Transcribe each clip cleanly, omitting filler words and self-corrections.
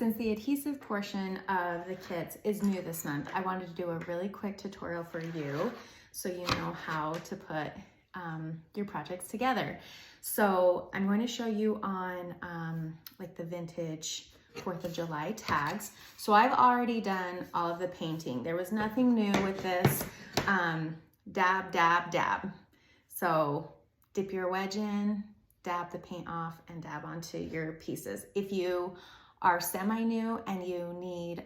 since the adhesive portion of the kits is new this month, I wanted to do a really quick tutorial for you so you know how to put your projects together. So I'm going to show you on like the vintage 4th of July tags. So I've already done all of the painting. There was nothing new with this. Dab, dab, dab. So dip your wedge in, dab the paint off, and dab onto your pieces. If you are semi-new and you need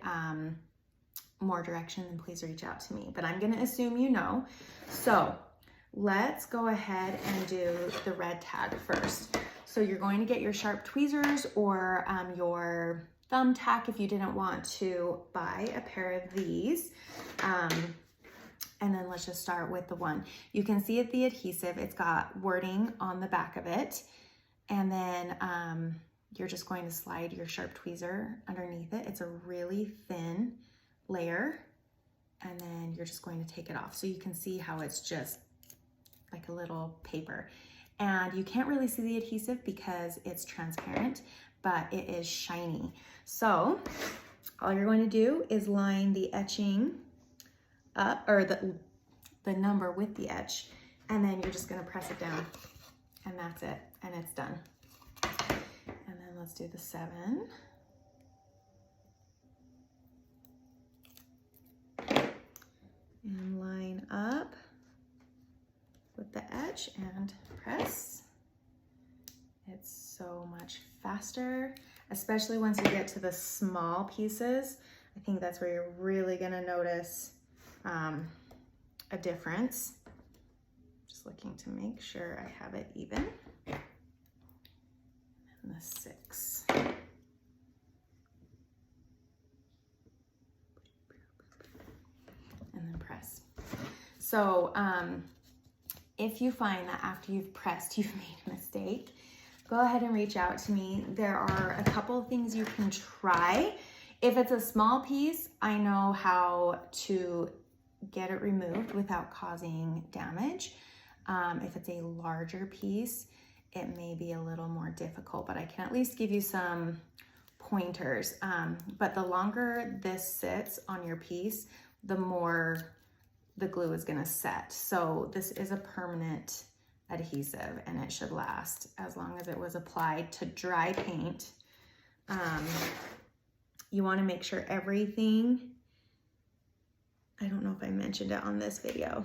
more direction, then please reach out to me. But I'm gonna assume you know. So let's go ahead and do the red tag first. So you're going to get your sharp tweezers or your thumbtack if you didn't want to buy a pair of these. And then let's just start with the one. You can see it, the adhesive, it's got wording on the back of it. And then you're just going to slide your sharp tweezer underneath it. It's a really thin layer. And then you're just going to take it off. So you can see how it's just like a little paper. And you can't really see the adhesive because it's transparent, but it is shiny. So all you're going to do is line the etching up, or the number with the etch, and then you're just gonna press it down, and that's it, and it's done. And then let's do the 7. And line up with the etch and press. It's so much faster, especially once you get to the small pieces. I think that's where you're really gonna notice a difference. Just looking to make sure I have it even. And the 6. And then press. So if you find that after you've pressed, you've made a mistake, go ahead and reach out to me. There are a couple of things you can try. If it's a small piece, I know how to get it removed without causing damage. If it's a larger piece, it may be a little more difficult, but I can at least give you some pointers. But the longer this sits on your piece, the more the glue is gonna set. So this is a permanent adhesive and it should last as long as it was applied to dry paint. You wanna make sure everything, I don't know if I mentioned it on this video.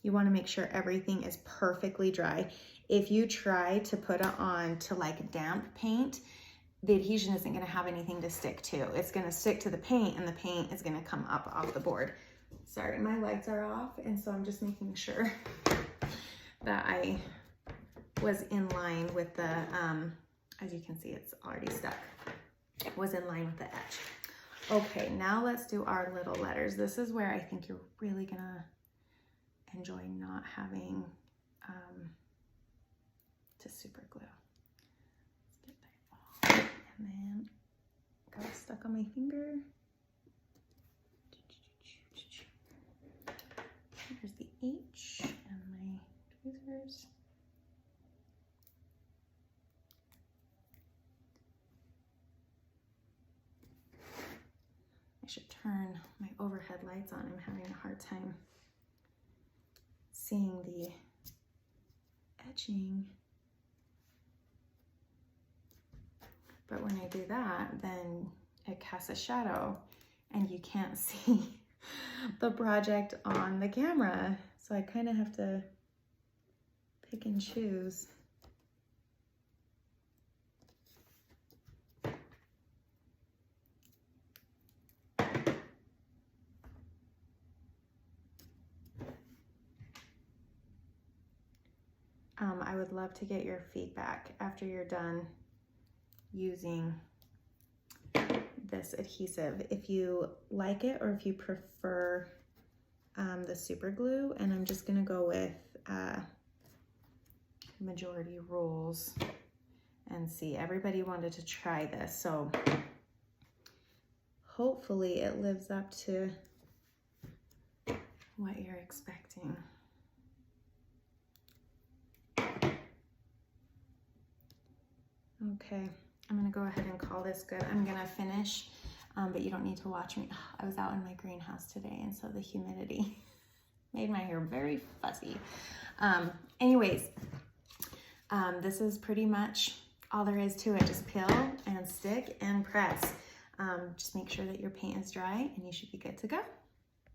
You wanna make sure everything is perfectly dry. If you try to put it on to like damp paint, the adhesion isn't gonna have anything to stick to. It's gonna stick to the paint and the paint is gonna come up off the board. Sorry, my lights are off, and so I'm just making sure that I was in line with the, as you can see, it's already stuck. Was in line with the edge. Okay, now let's do our little letters. This is where I think you're really gonna enjoy not having to super glue. Let's get that off. And then got stuck on my finger. Here's the H and my tweezers. I should turn my overhead lights on. I'm having a hard time seeing the etching. But when I do that, then it casts a shadow and you can't see the project on the camera. So I kind of have to pick and choose. I would love to get your feedback after you're done using this adhesive, if you like it or if you prefer the super glue. And I'm just gonna go with majority rules and see. Everybody wanted to try this, so hopefully it lives up to what you're expecting. Okay, I'm gonna go ahead and call this good. I'm gonna finish, but you don't need to watch me. I was out in my greenhouse today, and so the humidity made my hair very fuzzy. Anyways, this is pretty much all there is to it. Just peel and stick and press. Just make sure that your paint is dry and you should be good to go.